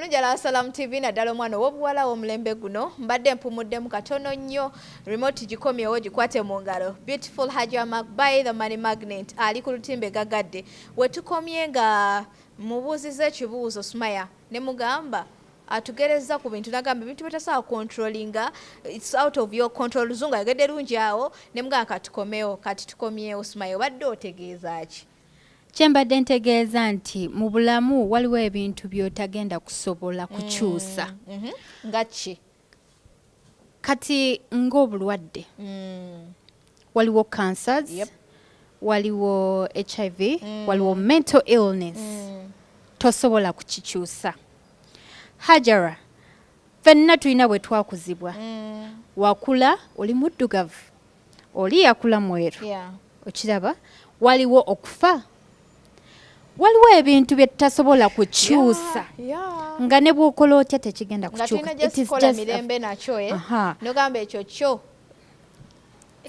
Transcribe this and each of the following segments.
Bulungi ala Salam TV naddala omwana ow'obuwala w'omulembe guno mbadde mpumuddemu katono nnyo remote gikomyewo gikwate mu ngalo beautiful Hajja Makbai the money magnet ali ku lutimbe gagadde we tukomye nga mubuuziza ekibuuzo Sumaya ne mugamba atugereza ku bintu nagamba ebintu bitasawa controllinga it's out of your control Luzungu ayogedde lungi awo ne mugamba katukomewo kati tukomyewo Sumaya obadde otegeeza ki? Kyembadde ntegeeza nti mu bulamu waliwo ebintu by'otagenda kusobola kukyusa. Nga ki? Kati ng'obulwadde. Waliwo cancers, waliwo HIV, waliwo mental illness. Tosobola kukikyusa. Hajara, ffenna tulina bwe twakuzibwa. Wakula oli muddugavu, oli yakula mweru. Okiraba? Waliwo okufa. Waliwo ebintu bye tutasobola kukyusa nga ne bw'okola otya tekigenda kukyuka.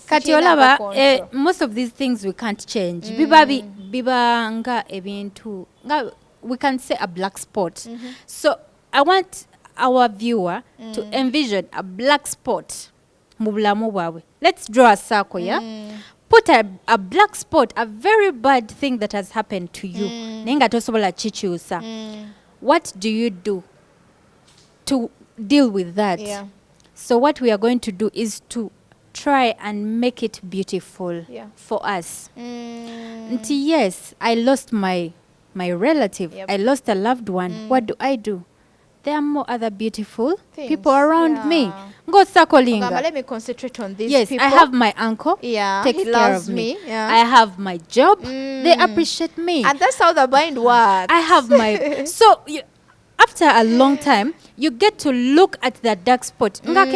Kati olaba most of these things we can't change. Biba nga ebintu nga we can say a black spot. So I want our viewer to envision a black spot mu bulamu bwabwe. Let's draw a circle, yeah? Put a black spot, a very bad thing that has happened to you. Nenga tosobola chichusa. What do you do to deal with that? So what we are going to do is to try and make it beautiful for us. Yes, I lost my relative. I lost a loved one. What do? There are more other beautiful people around me. Go circling. Let me concentrate on these people. Yes, I have my uncle. Takes care of me. I have my job. They appreciate me. And that's how the mind works. I have my... So, after a long time, you get to look at that dark spot. There are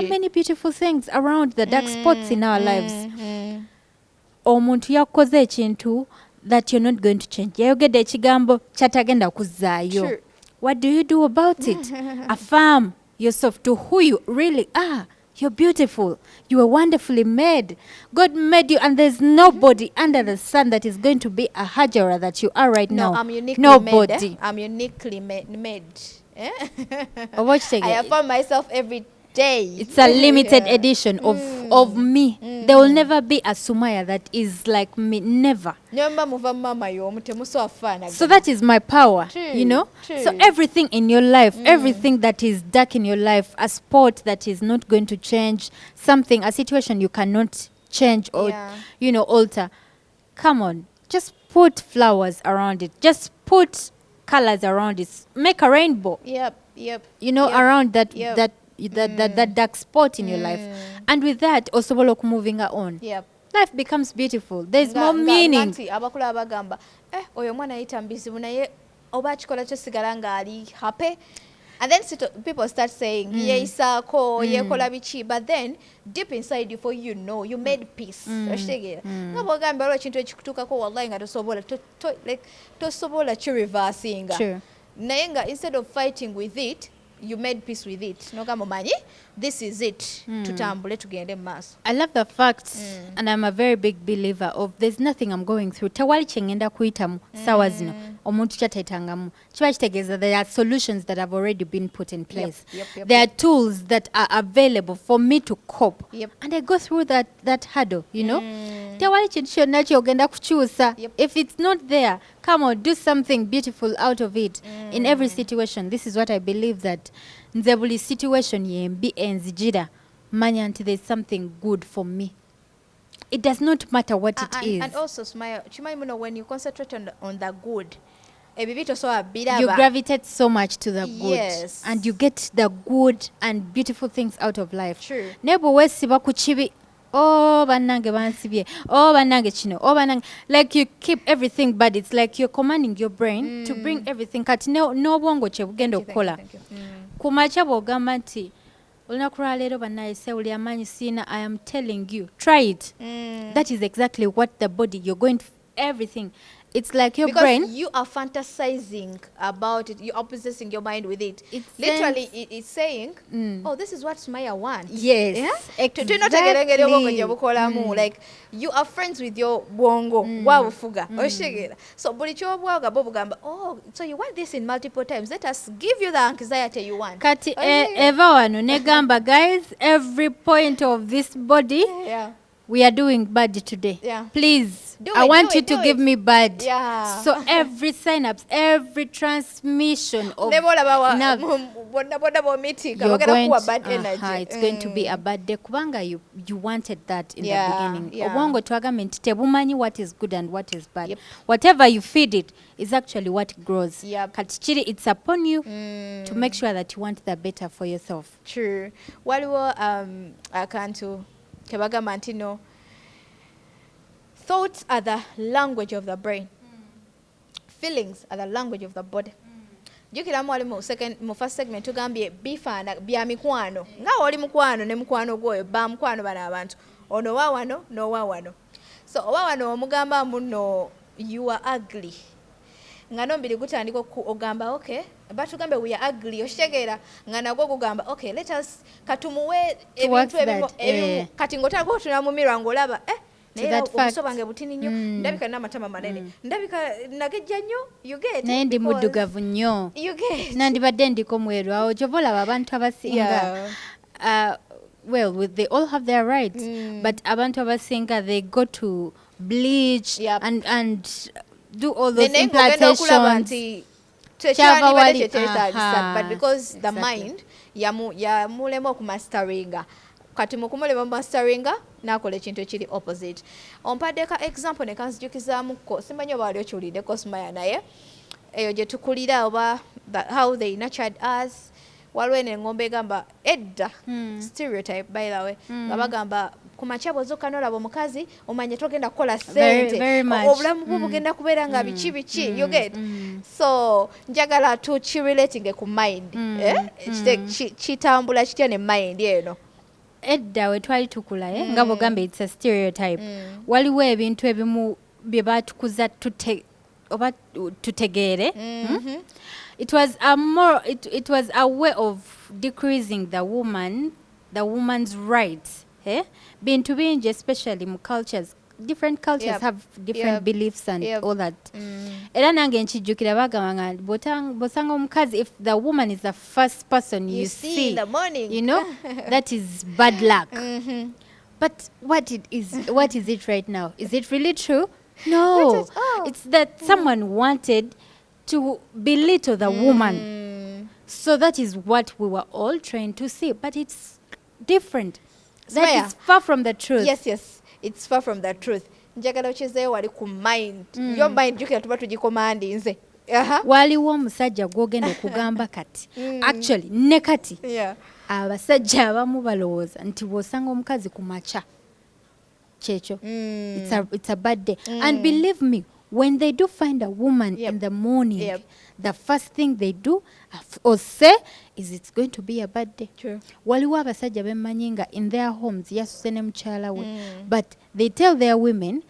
many beautiful things around the dark spots in our lives. Omuntu yakoze ekintu that you're not going to change. Yayogedde ekigambo kyatagenda kuzzaayo. What do you do about it? Affirm yourself to who you really are. You're beautiful. You were wonderfully made. God made you, and there's nobody under the sun that is going to be a Hajara that you are right now. I'm uniquely nobody. Made. I'm uniquely made. I affirm myself every day. It's a limited edition of me. There will never be a Sumaya that is like me. Never. So that is my power. You know? So everything in your life, everything that is dark in your life, a spot that is not going to change, something, a situation you cannot change or, alter. Come on. Just put flowers around it. Just put colors around it. Make a rainbow. Around that dark spot in your life. And with that, osobola okumuvinga on. Life becomes beautiful. There's more meaning. Abakula abagamba, oyo mwana ayita mbizibu naye oba kikola kyo sigala nga ali happy. And then people start saying, yeisako, yekola bichi. But then, deep inside you, you made peace. Ngabogamba olwo ekintu ekikutuukako wallahi nga tosobola kireversing. Naye nga instead of fighting with it, you made peace with it. This is it. I love the fact, and I'm a very big believer of there's nothing I'm going through. Tewali kyengenda kuyitamu sawa zino omuntu kyataitangamu. Kiba kitegeeza there are solutions that have already been put in place. There are tools that are available for me to cope. And I go through that hurdle, Tewali kintu kyonna kyogenda kukyusa. If it's not there, come on, do something beautiful out of it. In every situation, this is what I believe, that nze buli situation yembi enzijira manya nti there's something good for me. It does not matter what it is. And also, Smile, when you concentrate on the good, you gravitate so much to the good. And you get the good and beautiful things out of life. Nebo wesiba ku kibi. Oh, banange bansibye. Oh, banange kino. Oh, banange. Like you keep everything bad. It's like you're commanding your brain to bring everything. Kati no bwongo kye bugenda okukola. Kumacha bwogamba nti olunaku lwa leero bannayise uli amaanyi siina. I am telling you, try it. That is exactly what the body, you're going to, everything it's like your because brain. you are fantasizing about it, you are possessing your mind with it. It Literally sends- it's saying, oh, this is what Maya wants. Yes, Yeah? exactly. Like you are friends with your bwongo wabufuga oshegera, so buli kyobwaga bo bugamba, oh, so you want this in multiple times, let us give you the anxiety you want. Kati Oshegera. eva wano negamba, guys, every point of this body Yeah. we are doing bad today. Yeah. Please, Do I it, want do you it, to do give it. me bad. Yeah. So every synapse, every transmission of Nebola nerve, bonna bo meeting you're abagala going kuwa to, bad energy. it's going to be a bad day kubanga you wanted that in Yeah, the beginning. yeah. Obwongo twagambe nti tebumanyi what is good and what is bad. Yep. Whatever you feed it is actually what grows. Yep. Kati kiri, it's upon you to make sure that you want the better for yourself. True. Waliwo akantu kebagamba nti no, thoughts are the language of the brain. Feelings are the language of the body. Jukira mwali mu first segment tugambye bifaana bya mikwano. Nga oli mukwano ne mukwano gwoyo ba mukwano bana abantu. Ono wa wano no wa wano. So owa wano omugamba muno, you are ugly. Nga nombiri gutandika ogamba, okay, batugambe we are ugly oshegera, nga nagwo gugamba, okay, let us katumuwe ebintu ebimu kati ngotako otuna mu mirror ngolaba naye obuso bange butini nnyo, ndabika n'amatama manene, ndabika nagejja nnyo, you get naye ndi muddugavu nnyo, you get nandibadde ndiko mweru awo gy'oba olaba abantu abasinga. Well, they all have their rights, but abantu abasinga, they go to bleach and do all those implantations. But because the mind yamulema okumasteringa, kati mukumulema masteringa nakola ekintu ekiri opposite. Ompaddeka example ne kanzijukizaamuko, simanyi oba wali okiwuliddeko Sumaya, naye eyo gye tukulira oba how they nurtured us. Waliwo engombe egamba edda, stereotype by the way, nga bagamba ku makya bw'ozokka n'olaba omukazi omanye togenda kukola ssente, obulamu bwo bugenda kubeera nga biki you get. So njagala tukirelatinge ku mind, kitambula kitya ne mind eno. Edda we twali tukula nga bw'ogamba it's a stereotype, waliwo ebintu ebimu bye baatukuza oba tutegeere. It was it was a way of decreasing the woman's rights. Bintu bingi, especially mu cultures, different cultures have different beliefs and all that. Era nange nkijjukira bagamba nga bosanga omukazi, if the woman is the first person you see in the morning, you know, that is bad luck. But what is it right now? Is it really true? No. It's that someone wanted to belittle the woman. So that is what we were all trained to see, but it's different. That is far from the truth. Yes, it's far from the truth. Njagala okizeeyo wali ku mind. Your mind jukira tuba tugikomandi nze. Waliwo omusajja gwogenda okugamba kati. Actually, ne kati. Abasajja abamu balowooza nti bw'osanga omukazi ku makya kyekyo. It's a bad day. And believe me, when they do find a woman in the morning, the first thing they do or say is it's going to be a bad day. True. Waliwo abasajja bemmanyi nga in their homes yasuse ne mukyala we, but they tell their women,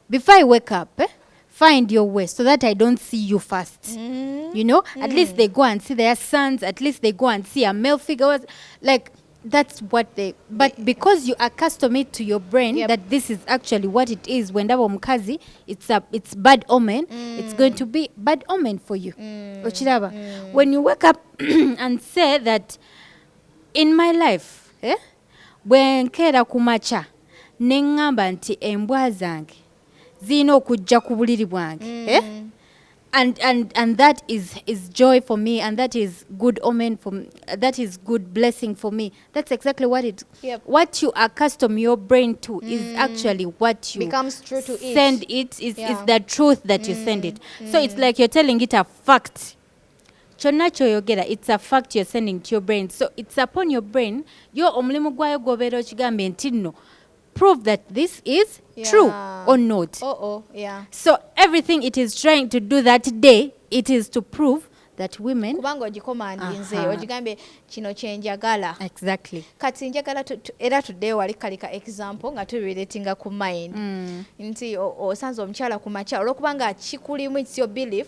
before I wake up, find your way so that I don't see you first. You know, at least they go and see their sons, at least they go and see a male figure. Like, that's what but because you accustom it to your brain that this is actually what it is, when ndaba omukazi, it's bad omen, it's going to be bad omen for you. Ochiraba. When you wake up and say that in my life, bwe nkeera ku makya ne ngamba nti embwa zange zirina okujja ku buliri bwange, and that is joy for me, and that is good omen for me, that is good blessing for me. That's exactly what you accustom your brain to is actually what you becomes true to send it is the truth that you send it. So it's like you're telling it a fact. Kyonna kyoyogera, it's a fact you're sending to your brain. So it's upon your brain, yo omulimu gwayo gwobeera okigambe nti nno, prove that this is true or not. Yeah. So everything it is trying to do that day, it is to prove that women kubanga ogikomandinze ogigambye kino kyenjagala exactly kati njagala era tuddeyo wali kalika example nga tubiratinga ku mind nti osanze omukyala ku makyala olwokubanga kikulimu it's your belief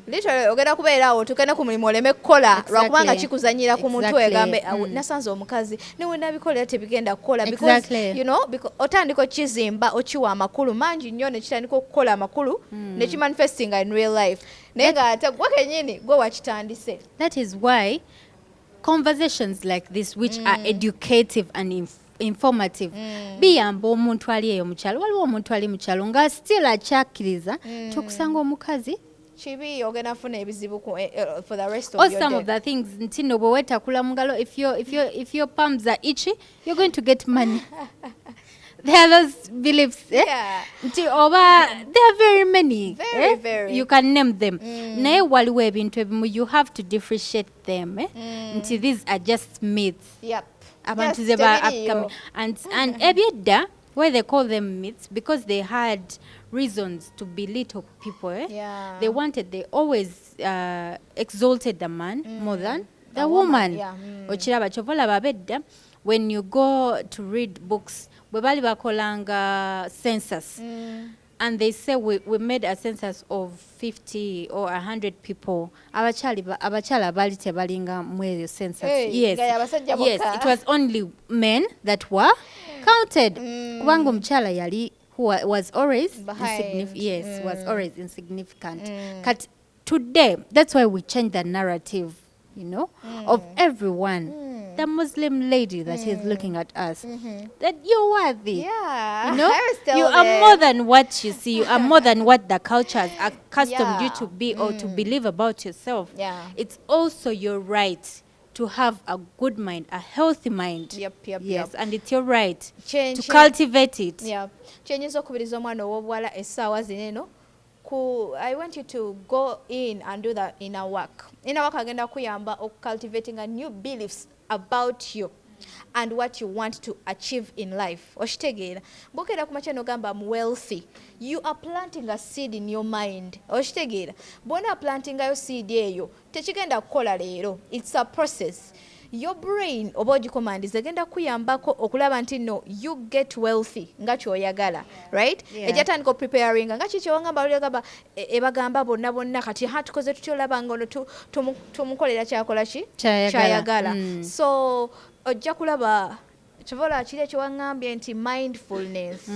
literally ogenda kubeera awo tukene ku mulimu oleme kukola lwakubanga kikuzanyira ku mutwe egambe nasanze omukazi niwe nabikolera tebigenda kukola because you know otandika okizimba okiwa amakulu mangi nnyo nekitandika okukola amakulu nekimanifestinga in real life naye nga ate gwe kenyini gwe wakitandise. That is why conversations like this which are educative and informative biyamba omuntu ali eyo mukyalo waliwo omuntu ali mukyalo nga still akyakiriza tukusanga omukazi chibi ogenda funa ebizibu for the rest of your day. Some of the things ntino bwe wetakula mungalo if your palms are itchy you're going to get money. There are those beliefs, Yeah. There are very many. Very. You can name them. Naye waliwo ebintu ebimu you have to differentiate them. Nti these are just myths. Yep. Abantu ze ba upcoming. And ebyedda, why they call them myths, because they had reasons to belittle people. Yeah. They always exalted the man more than the woman. Yeah. Ochiraba chovola babedda, when you go to read books, bwe bali bakolanga census and they say we made a census of 50 or 100 people, abachala bali tebalinga mwe census. Yes, it was only men that were counted. Kubanga omuchala yali who was always insignificant. Was always insignificant. But today, that's why we change the narrative, of everyone. The Muslim lady that is looking at us, that you're worthy. Yeah. You are more than what you see. You are more than what the culture has accustomed you to be or to believe about yourself. Yeah. It's also your right to have a good mind, a healthy mind. Yes, and it's your right to cultivate it. Yeah. Chenyiza okubiriza omwana ow'obuwala essaawa zineno. I want you to go in and do that inner work. Inner work agenda kuyamba cultivating a new beliefs about you and what you want to achieve in life. Oshitegeera bokera kumacha nogamba I'm wealthy. You are planting a seed in your mind. Oshitegeera bona planting ayo seed eyo tekigenda kukola leero. It's a process. Your brain oba ogikomandisa egenda kuyambako okulaba nti no you get wealthy nga kyoyagala, right? Ejatandika preparing nga kikyo wangamba olagamba ebagamba bonna kati hatukoze tutyolaba ngono tumukolera kyakola ki kyayagala. So ojja kulaba Chavola chile chiwangambye nti mindfulness.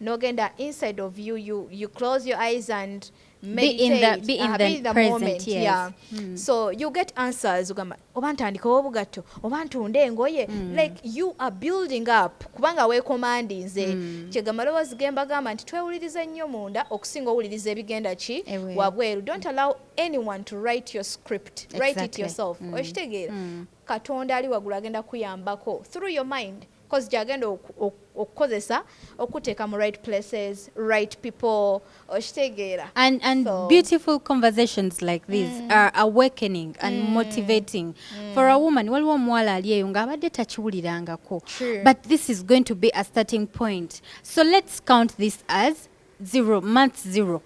Nogenda inside of you close your eyes and meditate. Be in the present moment. Yes. Yeah. So you get answers. Ugamba obantandika obugatto obantunde engoye. Like you are building up kubanga we commandinze. Kyegamba lowoozi gemba gamba nti twewuliriza nnyo munda okusinga owuliriza ebigenda ki wabweru. Don't allow anyone to write your script. Write it yourself. Okitegeera Katonda ali waggulu agenda kuyambako through your mind. Because jagenda okukozesa okuteeka mu right places, right people, oshitegeera. And beautiful conversations like this are awakening and motivating. For a woman, waliwo omuwala ali eyo ng'abadde takiwulirangako. But this is going to be a starting point. So let's count this as month zero.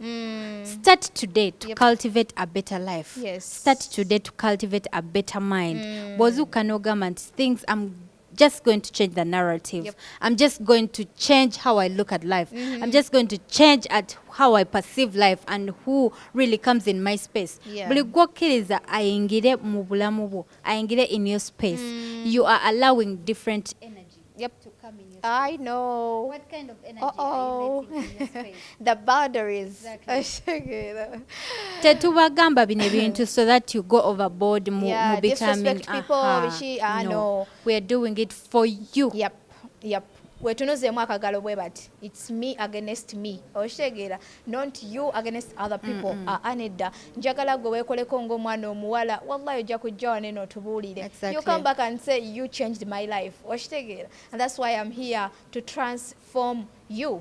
Start today to cultivate a better life. Yes. Start today to cultivate a better mind. Bozuka nogamba nti things I'm just going to change the narrative. I'm just going to change how I look at life. I'm just going to change at how I perceive life and who really comes in my space. Buli gwokkiriza ayingire mu bulamu bwo, ayingire in your space. You are allowing different energy to come in your space. I know. What kind of energy are you letting in your space? The boundaries. Exactly. Tetubagamba bino ebintu so that you go overboard mu becoming. Disrespect people. No. We are doing it for you. Yep. Wetunuzeemu akagalo bwe bati. It's me against me. Okitegeera. Not you against other people. Anedda. Njagala gwe weekoleko ng'omwana omuwala. Wallahi ojja kujja wano eno otubuulire. You come back and say you changed my life. Okitegeera. And that's why I'm here to transform you.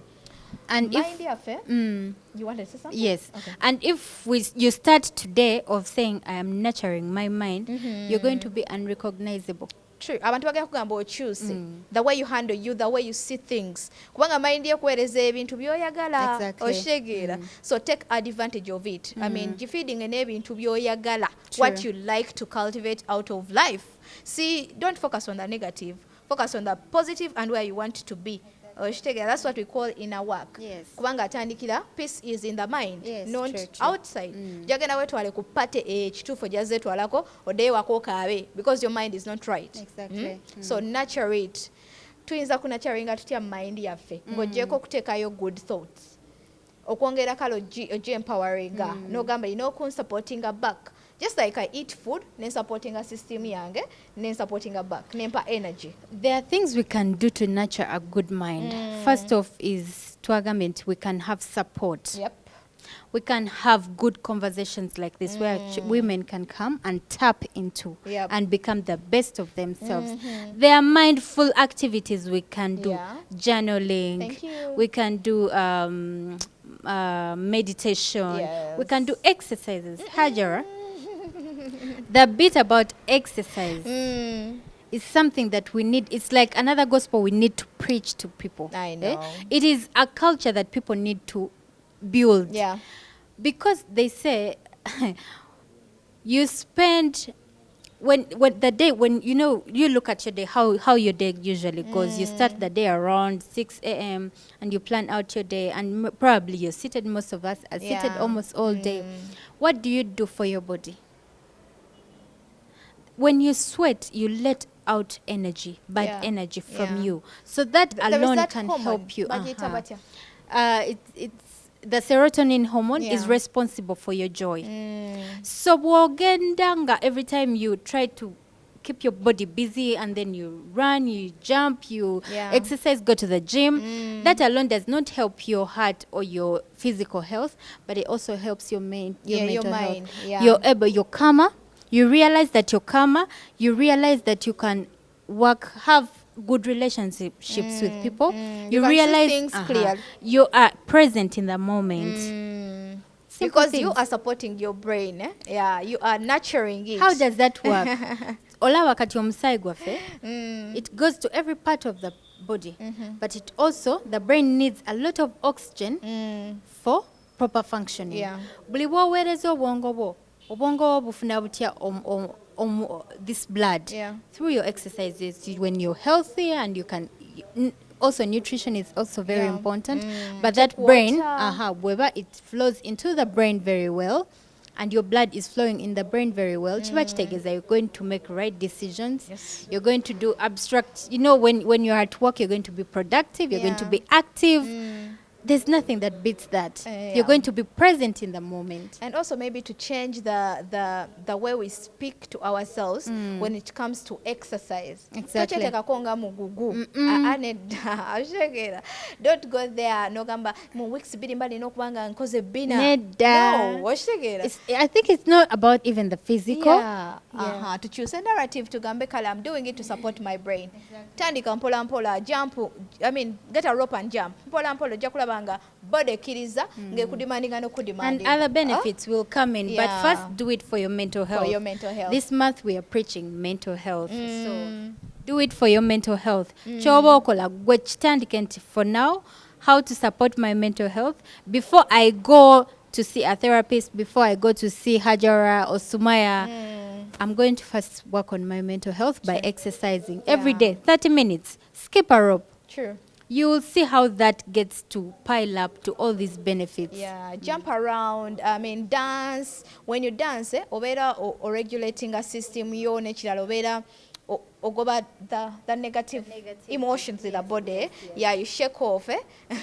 And mind your affair. You wanted to say something? Yes. Okay. And if you start today of saying I am nurturing my mind, you're going to be unrecognizable. True. Abantu bagenda kugamba okyuse. The way you handle you, the way you see things. Kubanga mind yekuweereza ebintu byoyagala. Oshegeera. So take advantage of it. I mean, feeding n'ebintu byoyagala. What you like to cultivate out of life. See, don't focus on the negative. Focus on the positive and where you want to be. That's what we call inner work. Kubanga atandikira, peace is in the mind, not outside. Jagenda wetwale ku pate ekituufo jazze twalako odde wako kaabe because your mind is not right. So nurture it. Tuyinza kunaturinga tutya mind yaffe ng'oggyeko okuteekayo good thoughts. Okwongera kale ogi-empoweringa n'ogamba you know kunsupportinga back. Just like I eat food, then supporting a system yange, then supporting a back, nempa energy. There are things we can do to nurture a good mind. First off is twagament, we can have support. We can have good conversations like this where women can come and tap into and become the best of themselves. There are mindful activities we can do. Journaling. We can do meditation. We can do exercises. Hajara. The bit about exercise is something that we need. It's like another gospel we need to preach to people. I know. It is a culture that people need to build. Because they say you spend when the day when you look at your day, how your day usually goes. You start the day around 6 a.m. and you plan out your day, and probably you're seated. Most of us are seated almost all day. What do you do for your body? When you sweat, you let out energy, bad energy from you. So that alone can help you. It's the serotonin hormone is responsible for your joy. So wogendanga, every time you try to keep your body busy and then you run, you jump, you exercise, go to the gym, that alone does not help your heart or your physical health, but it also helps your mental health. You're calmer. You realize that you're calmer. You realize that you can have good relationships with people. You realize things clear. You are present in the moment. Because you are supporting your brain. You are nurturing it. How does that work? It goes to every part of the body. But it also, the brain needs a lot of oxygen for proper functioning. Obongo bufuna butya this blood through your exercises when you're healthy, and you can also nutrition is also very important, but that brain whether it flows into the brain very well and your blood is flowing in the brain very well, you're going to make right decisions. You're going to do abstract, when you're at work, you're going to be productive, you're going to be active. There's nothing that beats that. You're going to be present in the moment. And also maybe to change the way we speak to ourselves when it comes to exercise. Exactly. Don't go there. No gamba weeks bidimbali no kubanga nkoze bina. No, I think it's not about even the physical. To choose a narrative to gambe kala, I'm doing it to support my brain. Tandika mpola mpola jump. I mean, get a rope and jump. Mpola mpola jakulaba body kiriza ngekudimandinga no kudimandinga. And other benefits will come in, but first do it for your mental health. For your mental health. This month we are preaching mental health. So do it for your mental health. Choba okola gwe kitandike nti for now, how to support my mental health before I go to see a therapist, before I go to see Hajara or Sumaya. I'm going to first work on my mental health by exercising every day, 30 minutes. Skip a rope. True. You will see how that gets to pile up to all these benefits. Jump around, I mean dance. When you dance, obera or regulating a system, yo natural obera or go about the negative emotions in the body. You shake off.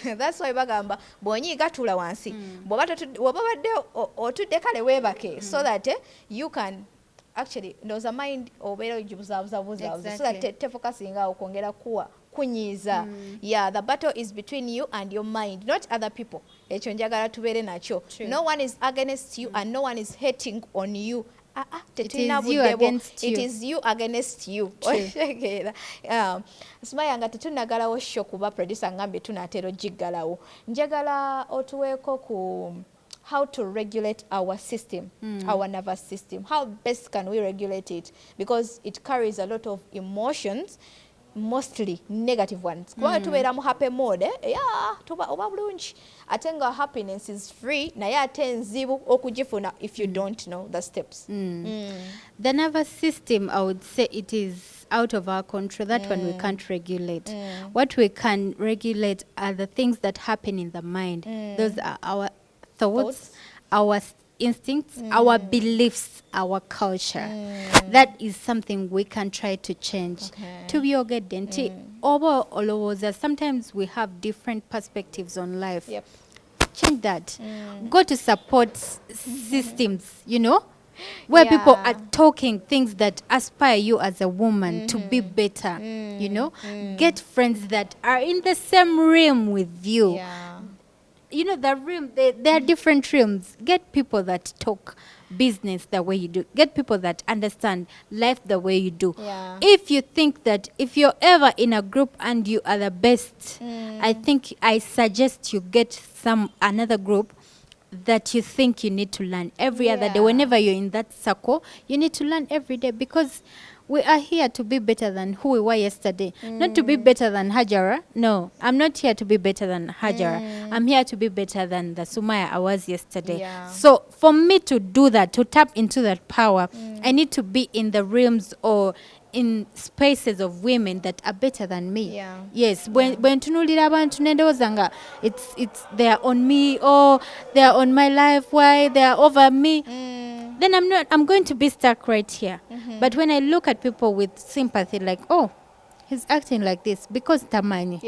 That's why bagamba bonyi gatula wansi. Bobabade or to dekale webake so that you can actually there's a mind obera ujibuzabuza so that te focusing out kongera kuwa kunyiza. The battle is between you and your mind, not other people. No one is against you and no one is hating on you. It is you against you. It is you against you. Smayanga tetunagalawo show kuba producer ngambe tunatero jiggalawo. Njagala otuweeko ku how to regulate our system, our nervous system. How best can we regulate it? Because it carries a lot of emotions, mostly negative ones. Kubanga tubeera mu happy mode, tuba oba bulungi. Ate nga happiness is free, naye ate nzibu okugifuna if you don't know the steps. The nervous system, I would say it is out of our control. That one we can't regulate. What we can regulate are the things that happen in the mind. Those are our thoughts, our instincts, our beliefs, our culture. That is something we can try to change. To be ogedenti, obo olowoza. Sometimes we have different perspectives on life. Yep. Change that. Go to support systems, you know, where people are talking things that aspire you as a woman to be better, you know. Get friends that are in the same realm with you. You know, the realm, there are different realms. Get people that talk business the way you do. Get people that understand life the way you do. If you think that if you're ever in a group and you are the best, I suggest you get another group that you think you need to learn every other day. Whenever you're in that circle, you need to learn every day, because we are here to be better than who we were yesterday. Not to be better than Hajara. No, I'm not here to be better than Hajara. I'm here to be better than the Sumaya I was yesterday. So for me to do that, to tap into that power, I need to be in the realms or in spaces of women that are better than me. Yes, when tunulira abantu nendoza nga it's they are on me, or they are on my life, why they are over me, then I'm going to be stuck right here. But when I look at people with sympathy, like, oh, he's acting like this because Tamani.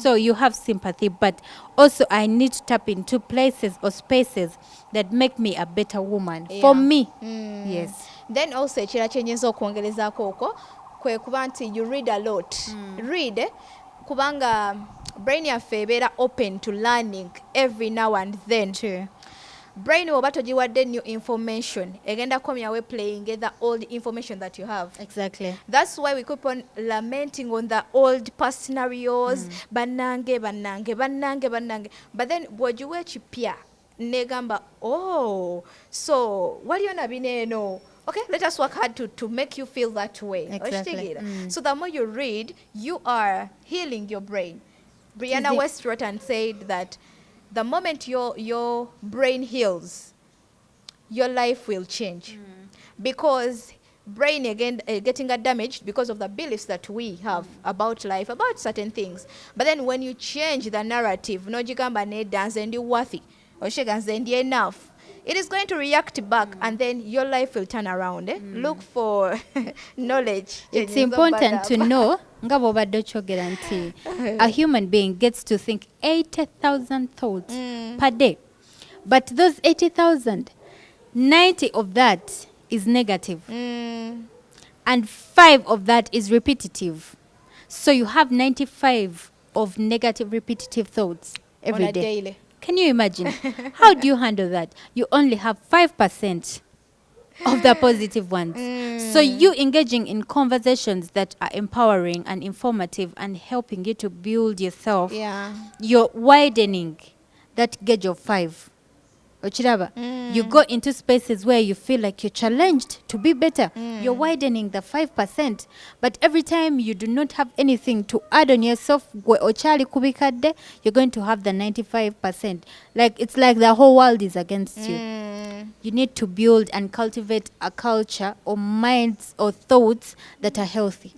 So you have sympathy, but also I need to tap into places or spaces that make me a better woman for me. Yes. Then also ekira kyenyiza okwongerezaako okwo kwe kuba nti you read a lot. Read kubanga brain yaffe ebeera open to learning every now and then. Brain oba togiwadde new information egenda komyawe playing the old information that you have. Exactly. That's why we keep on lamenting on the old past scenarios. Bannange. But then bwogiwa ekipya negamba, oh, so waliona bineeno. Okay, let us work hard to make you feel that way. Exactly. So the more you read, you are healing your brain. Brianna West wrote and said that the moment your brain heals, your life will change. Because brain again getting damaged because of the beliefs that we have about life, about certain things. But then when you change the narrative, no jigamba ne dance and you worthy, or shegans and enough, it is going to react back, and then your life will turn around. Look for knowledge. It's important to know a human being gets to think 80,000 thoughts per day. But those 80,000, 90 of that is negative. And 5 of that is repetitive. So you have 95 of negative repetitive thoughts every day. Daily. Can you imagine? How do you handle that? You only have 5% of the positive ones. So you engaging in conversations that are empowering and informative and helping you to build yourself. You're widening that gauge of 5. Ochiraba, you go into spaces where you feel like you're challenged to be better. You're widening the 5%. But every time you do not have anything to add on yourself, you're going to have the 95%. Like it's like the whole world is against you. You need to build and cultivate a culture or minds or thoughts that are healthy.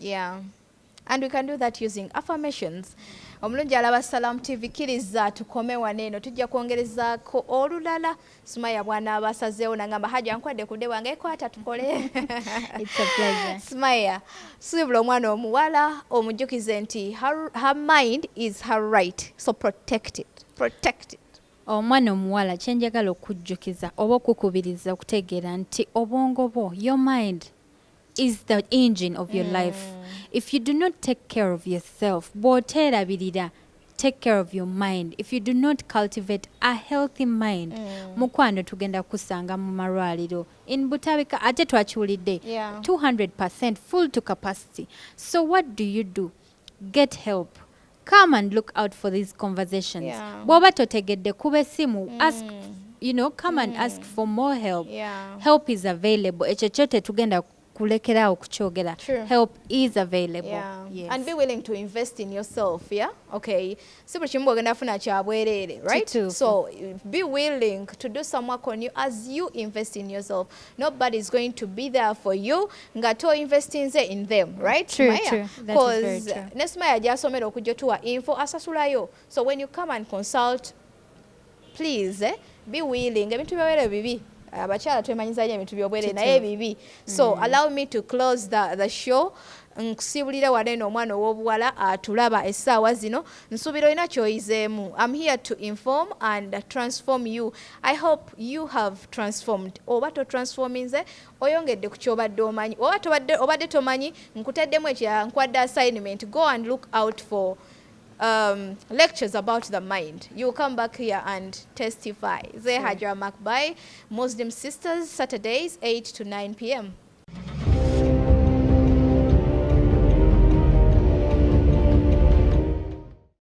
And we can do that using affirmations. Omulungi alaba Salam TV kiriza tukome waneeno tujja kwongerezaako olulala. Sumaya bwana abasazeewo nangamba Hajja nkwadde kudde wange kwata tukole. It's a pleasure. Sumaya suubula omwana omuwala omujjukize nti her mind is her right, so protect it. Omwana omuwala kyenjagala okujjukiza oba okukubiriza okutegeera nti obwongo bwo, your mind is the engine of your life. If you do not take care of yourself, take care of your mind. If you do not cultivate a healthy mind, mukwano tugenda kusanga mu marwaliro. In Butabika ate twakiwulidde 200% full to capacity. So what do? Get help. Come and look out for these conversations. Bw'oba totegedde kuba essimu, ask you know, come and ask for more help. Yeah. Help is available. Ekyo kyo tetugenda kulekerawo kukyogera. True. Help is available. Yeah. Yes. And be willing to invest in yourself, yeah? Okay. Si buli kimu ogenda funa kya bwereere, right? Kituufu. So be willing to do some work on you as you invest in yourself. Nobody is going to be there for you nga to investinze in them, right? True, Maya? true. That is very true. Nesmaya gyasomera okujja tuwa info asasulayo. So when you come and consult, please be willing. Ebintu byobwere bibi. Abakyala twemanyiza nnyo ebintu byobwere naye bibi. So allow me to close the show. Nkusibulira wanene omwana ow'obuwala atulaba essaawa zino. Nsuubira olina ky'oyizeemu. I'm here to inform and transform you. I hope you have transformed. Oba totransforminze oyongedde ku ky'obadde omanyi. Obadde tomanyi nkuteddemu ekya nkwadde assignment. Go and look out for lectures about the mind. You'll come back here and testify. Zay Hajra Makbai, Muslim Sisters, Saturdays 8 to 9 p.m.